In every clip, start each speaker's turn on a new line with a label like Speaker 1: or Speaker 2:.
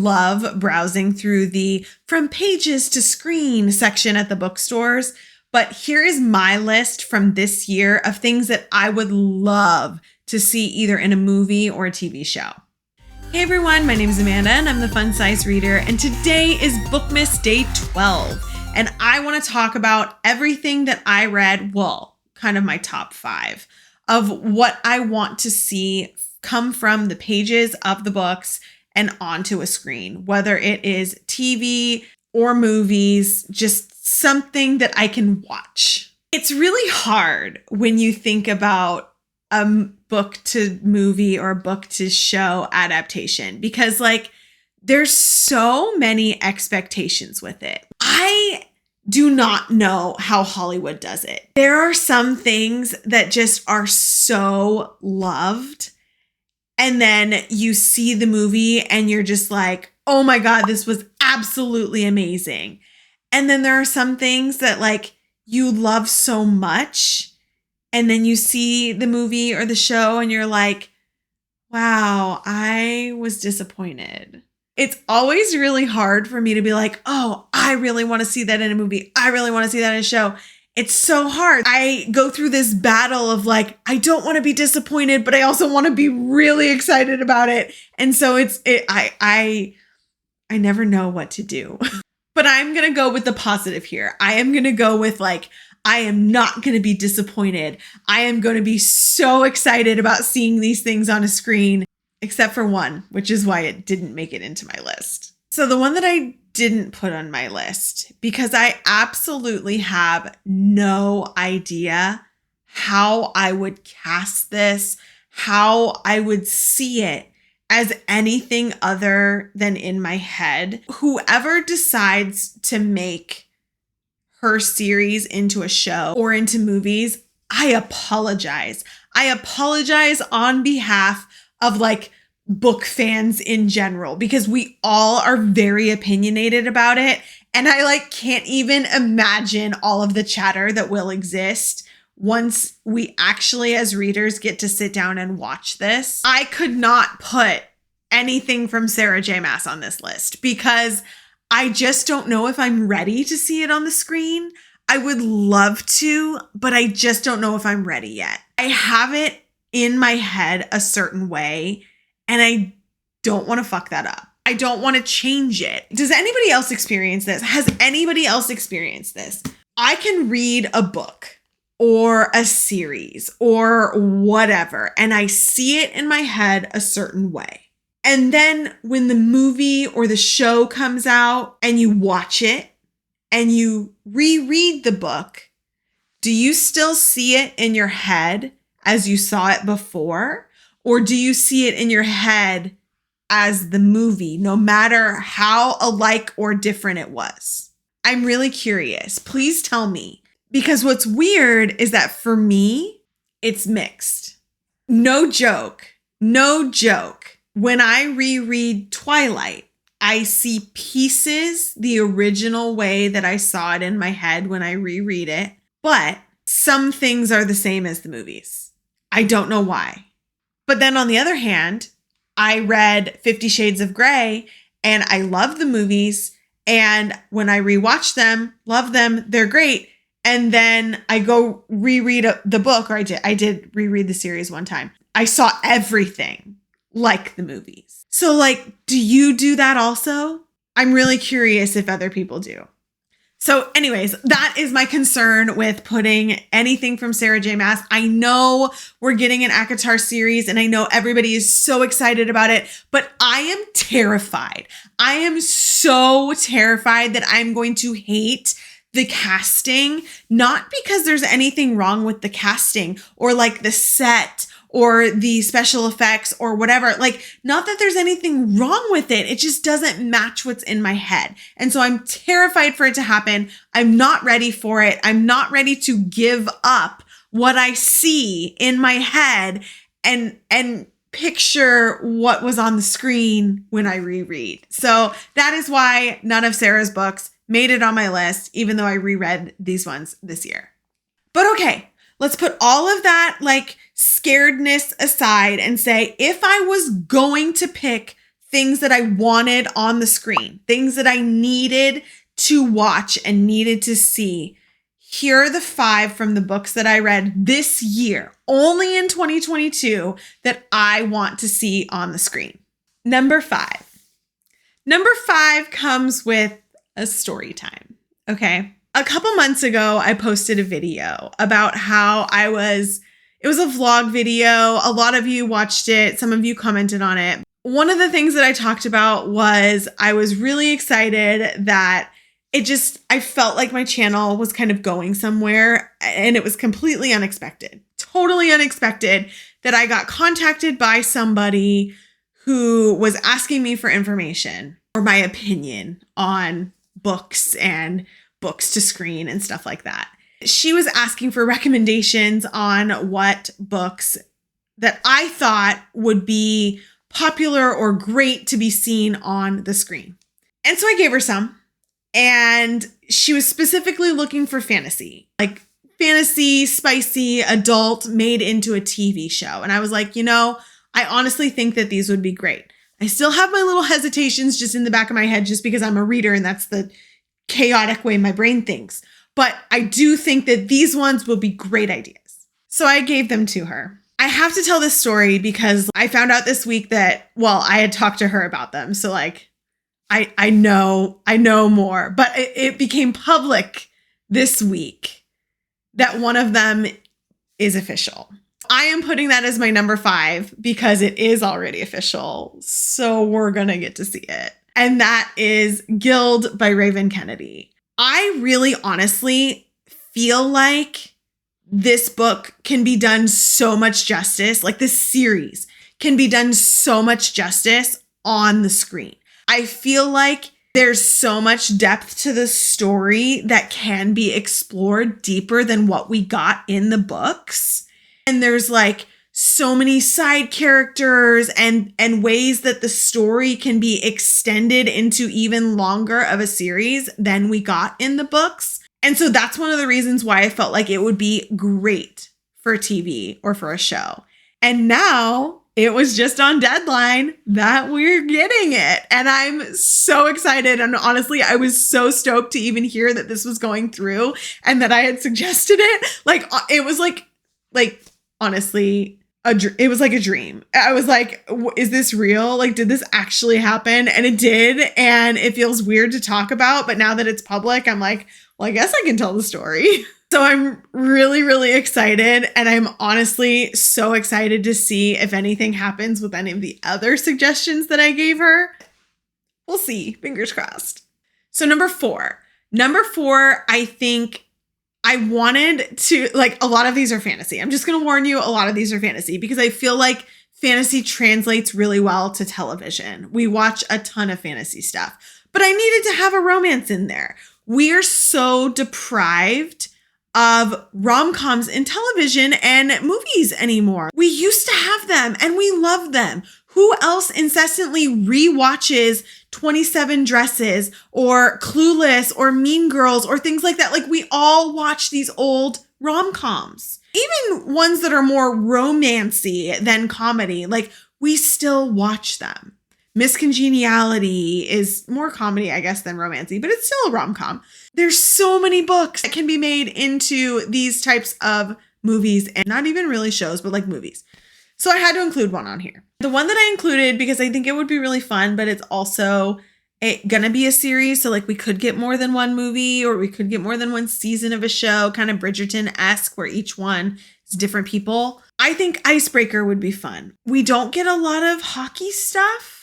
Speaker 1: love browsing through the from pages to screen section at the bookstores. But here is my list from this year of things that I would love to see either in a movie or a TV show. Hey everyone, my name is Amanda and I'm the Fun Size Reader, and today is Bookmas Day 12. And I want to talk about everything that I read, well, kind of my top 5 of what I want to see come from the pages of the books and onto a screen, whether it is TV or movies, just something that I can watch. It's really hard when you think about a book to movie or book to show adaptation because there's so many expectations with it. I do not know how Hollywood does it. There are some things that just are so loved. And then you see the movie and you're just like, oh my God, this was absolutely amazing. And then there are some things that you love so much. And then you see the movie or the show and you're like, wow, I was disappointed. It's always really hard for me to be like, oh, I really want to see that in a movie. I really want to see that in a show. It's so hard. I go through this battle of I don't want to be disappointed, but I also want to be really excited about it. And so I never know what to do. But I'm going to go with the positive here. I am going to go with I am not going to be disappointed. I am going to be so excited about seeing these things on a screen, except for one, which is why it didn't make it into my list. So the one that I didn't put on my list, because I absolutely have no idea how I would cast this, how I would see it as anything other than in my head. Whoever decides to make her series into a show or into movies, I apologize. I apologize on behalf of book fans in general, because we all are very opinionated about it. And I can't even imagine all of the chatter that will exist once we actually as readers get to sit down and watch this. I could not put anything from Sarah J. Maas on this list because I just don't know if I'm ready to see it on the screen. I would love to, but I just don't know if I'm ready yet. I have it in my head a certain way, and I don't want to fuck that up. I don't want to change it. Does anybody else experience this? Has anybody else experienced this? I can read a book or a series or whatever, and I see it in my head a certain way. And then when the movie or the show comes out and you watch it and you reread the book, do you still see it in your head as you saw it before? Or do you see it in your head as the movie, no matter how alike or different it was? I'm really curious. Please tell me. Because what's weird is that for me, it's mixed. No joke. No joke. When I reread Twilight, I see pieces the original way that I saw it in my head when I reread it, but some things are the same as the movies. I don't know why. But then on the other hand, I read 50 Shades of Grey and I love the movies, and when I rewatch them, love them, they're great. And then I go reread the book, or I did reread the series one time. I saw everything like the movies. So do you do that also? I'm really curious if other people do. So anyways, that is my concern with putting anything from Sarah J. Maas. I know we're getting an ACOTAR series and I know everybody is so excited about it, but I am terrified. I am so terrified that I'm going to hate the casting, not because there's anything wrong with the casting or the set or the special effects or whatever. Not that there's anything wrong with it. It just doesn't match what's in my head. And so I'm terrified for it to happen. I'm not ready for it. I'm not ready to give up what I see in my head and picture what was on the screen when I reread. So that is why none of Sarah's books made it on my list, even though I reread these ones this year. But okay, let's put all of that scaredness aside and say, if I was going to pick things that I wanted on the screen, things that I needed to watch and needed to see. Here are the 5 from the books that I read this year, only in 2022, that I want to see on the screen. Number 5. Number 5 comes with a story time. Okay. A couple months ago, I posted a video about how it was a vlog video. A lot of you watched it. Some of you commented on it. One of the things that I talked about was I was really excited that I felt like my channel was kind of going somewhere, and it was completely unexpected, totally unexpected that I got contacted by somebody who was asking me for information or my opinion on books and books to screen and stuff like that. She was asking for recommendations on what books that I thought would be popular or great to be seen on the screen. And so I gave her some. And she was specifically looking for fantasy, like fantasy, spicy, adult, made into a TV show. And I was like, I honestly think that these would be great. I still have my little hesitations just in the back of my head, just because I'm a reader and that's the chaotic way my brain thinks. But I do think that these ones will be great ideas. So I gave them to her. I have to tell this story because I found out this week that, I had talked to her about them. So I know more, but it became public this week that one of them is official. I am putting that as my number 5 because it is already official. So we're going to get to see it. And that is Guild by Raven Kennedy. I really honestly feel like this book can be done so much justice. Like this series can be done so much justice on the screen. I feel like there's so much depth to the story that can be explored deeper than what we got in the books. And there's so many side characters and ways that the story can be extended into even longer of a series than we got in the books. And so that's one of the reasons why I felt like it would be great for TV or for a show. And now it was just on deadline that we're getting it. And I'm so excited. And honestly, I was so stoked to even hear that this was going through and that I had suggested it. It was honestly, it was like a dream. I was like, is this real? Did this actually happen? And it did. And it feels weird to talk about. But now that it's public, I'm like, I guess I can tell the story. So I'm really, really excited. And I'm honestly so excited to see if anything happens with any of the other suggestions that I gave her. We'll see. Fingers crossed. So number 4, I think I wanted to, a lot of these are fantasy. I'm just going to warn you, a lot of these are fantasy because I feel like fantasy translates really well to television. We watch a ton of fantasy stuff, but I needed to have a romance in there. We are so deprived of rom-coms in television and movies anymore. We used to have them and we love them. Who else incessantly rewatches 27 Dresses or Clueless or Mean Girls or things like that? We all watch these old rom-coms, even ones that are more romancy than comedy. We still watch them. Miss Congeniality is more comedy, I guess, than romancy, but it's still a rom-com. There's so many books that can be made into these types of movies, and not even really shows, but movies. So I had to include one on here. The one that I included because I think it would be really fun, but it's also gonna be a series. So we could get more than one movie or we could get more than one season of a show, kind of Bridgerton-esque where each one is different people. I think Icebreaker would be fun. We don't get a lot of hockey stuff.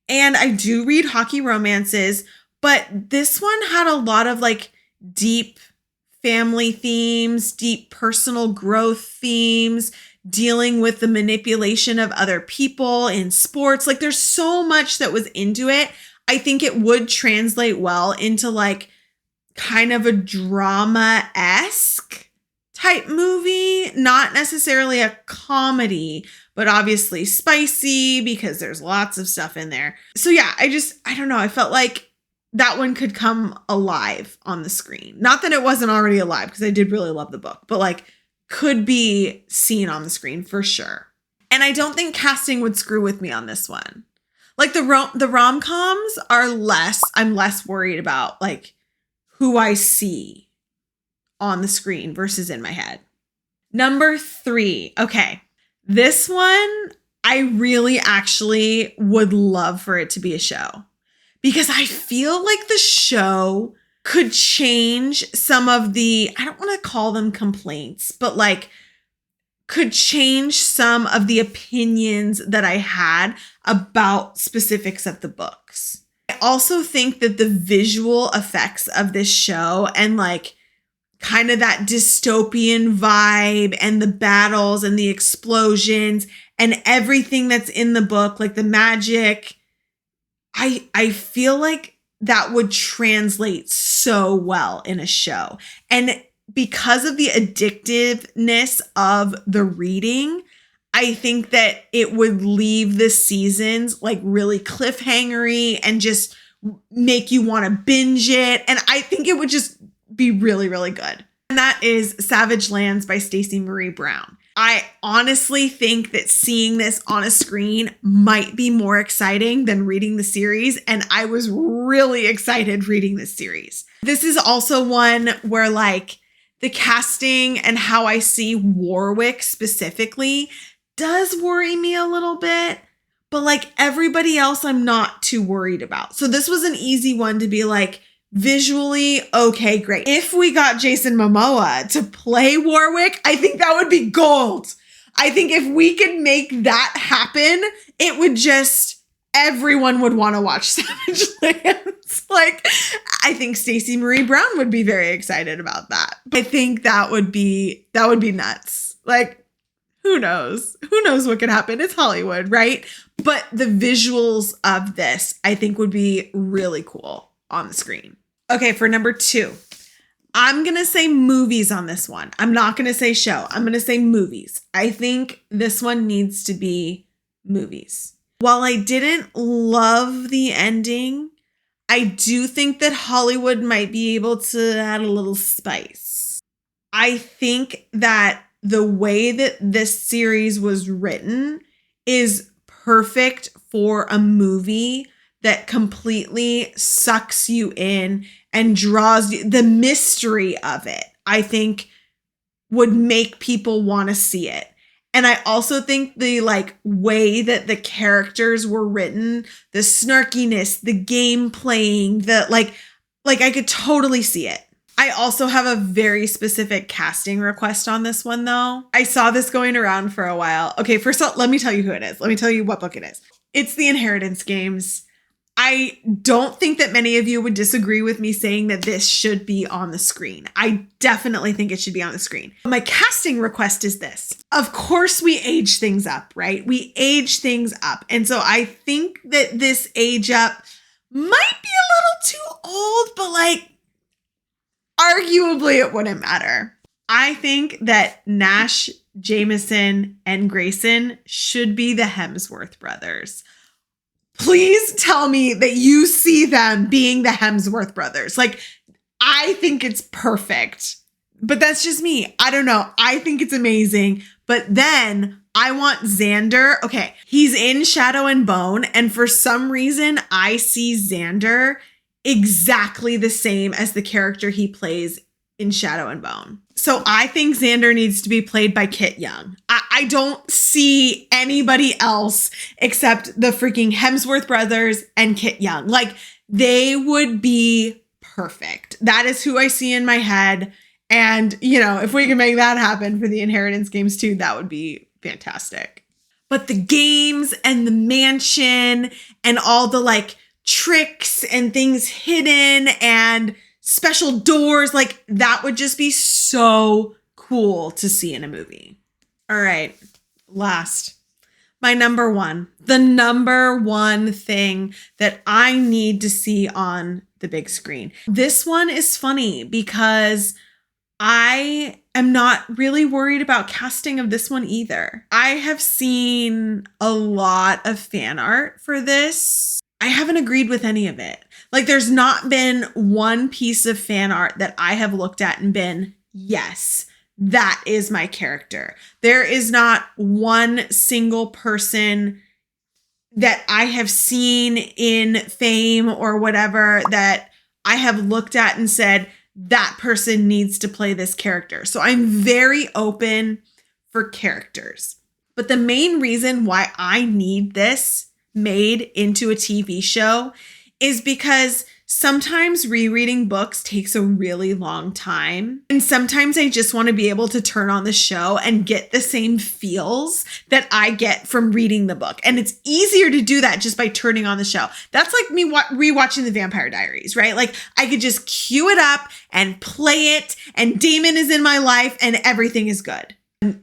Speaker 1: And I do read hockey romances, but this one had a lot of deep family themes, deep personal growth themes, dealing with the manipulation of other people in sports. There's so much that was into it. I think it would translate well into kind of a drama-esque type movie, not necessarily a comedy, but obviously spicy because there's lots of stuff in there. So yeah, I don't know. I felt like that one could come alive on the screen. Not that it wasn't already alive because I did really love the book, but could be seen on the screen for sure. And I don't think casting would screw with me on this one. Like the rom-coms are I'm less worried about like who I see on the screen versus in my head. Number 3. Okay. This one, I really actually would love for it to be a show because I feel like the show could change some of the, I don't want to call them complaints, but like could change some of the opinions that I had about specifics of the books. I also think that the visual effects of this show and like kind of that dystopian vibe and the battles and the explosions and everything that's in the book, like the magic, I feel like that would translate so well in a show. And because of the addictiveness of the reading, I think that it would leave the seasons like really cliffhangery and just make you want to binge it. And I think it would just be really, really good. And that is Savage Lands by Stacey Marie Brown. I honestly think that seeing this on a screen might be more exciting than reading the series. And I was really excited reading this series. This is also one where like the casting and how I see Warwick specifically does worry me a little bit, but like everybody else, I'm not too worried about. So this was an easy one to be like, visually, okay, great. If we got Jason Momoa to play Warwick, I think that would be gold. I think if we could make that happen, it would just, everyone would want to watch Savage Lands. Like, I think Stacey Marie Brown would be very excited about that. I think that would be nuts. Like, who knows? Who knows what could happen? It's Hollywood, right? But the visuals of this, I think would be really cool on the screen. Okay, for number 2, I'm going to say movies on this one. I'm not going to say show. I'm going to say movies. I think this one needs to be movies. While I didn't love the ending, I do think that Hollywood might be able to add a little spice. I think that the way that this series was written is perfect for a movie that completely sucks you in and draws you. The mystery of it, I think, would make people want to see it. And I also think the like way that the characters were written, the snarkiness, the game playing, the like I could totally see it. I also have a very specific casting request on this one though. I saw this going around for a while. Okay, first of all, let me tell you who it is. Let me tell you what book it is. It's The Inheritance Games. I don't think that many of you would disagree with me saying that this should be on the screen. I definitely think it should be on the screen. My casting request is this. Of course, we age things up, right? We age things up. And so I think that this age up might be a little too old, but like, arguably it wouldn't matter. I think that Nash, Jameson, and Grayson should be the Hemsworth brothers. Please tell me that you see them being the Hemsworth brothers. Like, I think it's perfect. But that's just me. I don't know. I think it's amazing. But then I want Xander. Okay, he's in Shadow and Bone. And for some reason, I see Xander exactly the same as the character he plays in Shadow and Bone. So I think Xander needs to be played by Kit Young. I don't see anybody else except the freaking Hemsworth brothers and Kit Young. Like, they would be perfect. That is who I see in my head. And, you know, if we can make that happen for the Inheritance Games too, that would be fantastic. But the games and the mansion and all the like tricks and things hidden and special doors, like that would just be so cool to see in a movie. All right, last, my number one, the number one thing that I need to see on the big screen. This one is funny because I am not really worried about casting of this one either. I have seen a lot of fan art for this. I haven't agreed with any of it. Like, there's not been one piece of fan art that I have looked at and been, yes, that is my character. There is not one single person that I have seen in fame or whatever that I have looked at and said, that person needs to play this character. So I'm very open for characters. But the main reason why I need this made into a TV show is because sometimes rereading books takes a really long time. And sometimes I just want to be able to turn on the show and get the same feels that I get from reading the book. And it's easier to do that just by turning on the show. That's like me rewatching The Vampire Diaries, right? Like I could just cue it up and play it, and Damon is in my life and everything is good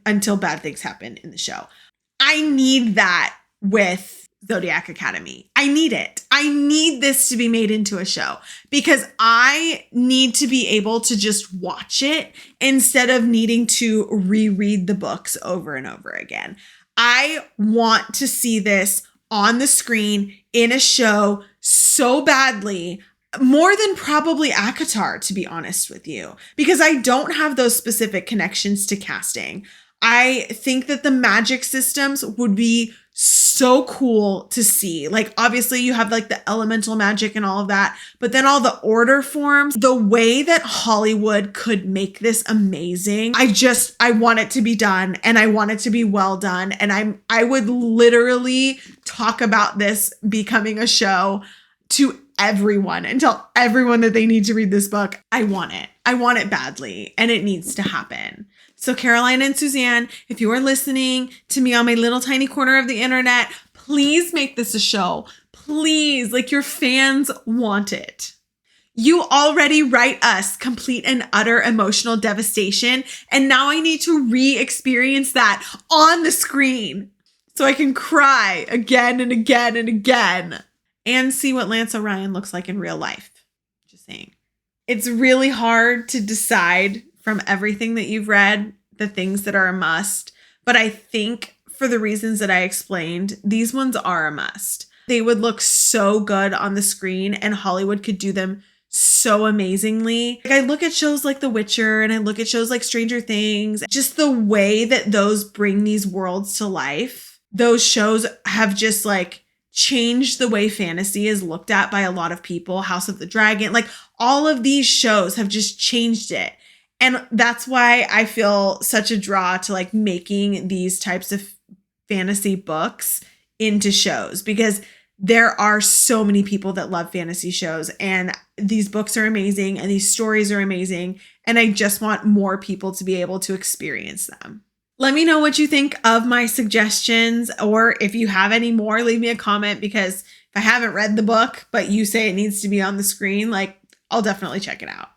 Speaker 1: until bad things happen in the show. I need that with Zodiac Academy. I need it. I need this to be made into a show because I need to be able to just watch it instead of needing to reread the books over and over again. I want to see this on the screen in a show so badly, more than probably ACOTAR, to be honest with you, because I don't have those specific connections to casting. I think that the magic systems would be so cool to see. Like, obviously you have like the elemental magic and all of that, but then all the order forms, the way that Hollywood could make this amazing. I want it to be done, and I want it to be well done. And I would literally talk about this becoming a show to everyone and tell everyone that they need to read this book. I want it. I want it badly, and it needs to happen. So Caroline and Suzanne, if you are listening to me on my little tiny corner of the internet, please make this a show. Please, like, your fans want it. You already write us complete and utter emotional devastation, and now I need to re-experience that on the screen so I can cry again and again and again and see what Lance Orion looks like in real life. Just saying. It's really hard to decide from everything that you've read, the things that are a must. But I think for the reasons that I explained, these ones are a must. They would look so good on the screen, and Hollywood could do them so amazingly. Like, I look at shows like The Witcher, and I look at shows like Stranger Things, just the way that those bring these worlds to life. Those shows have just like changed the way fantasy is looked at by a lot of people. House of the Dragon, like all of these shows have just changed it. And that's why I feel such a draw to like making these types of fantasy books into shows, because there are so many people that love fantasy shows, and these books are amazing and these stories are amazing. And I just want more people to be able to experience them. Let me know what you think of my suggestions, or if you have any more, leave me a comment, because if I haven't read the book, but you say it needs to be on the screen, like, I'll definitely check it out.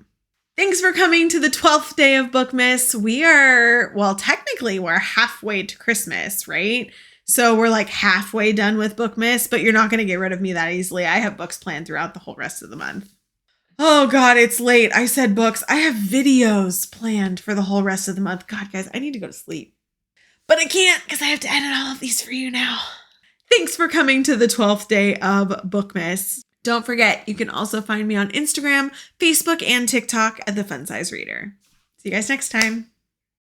Speaker 1: Thanks for coming to the 12th day of Bookmas. Technically we're halfway to Christmas, right? So we're like halfway done with Bookmas, but you're not going to get rid of me that easily. I have books planned throughout the whole rest of the month. Oh God, it's late. I said books. I have videos planned for the whole rest of the month. God, guys, I need to go to sleep. But I can't, because I have to edit all of these for you now. Thanks for coming to the 12th day of Bookmas. Don't forget, you can also find me on Instagram, Facebook, and TikTok at The Fun Size Reader. See you guys next time.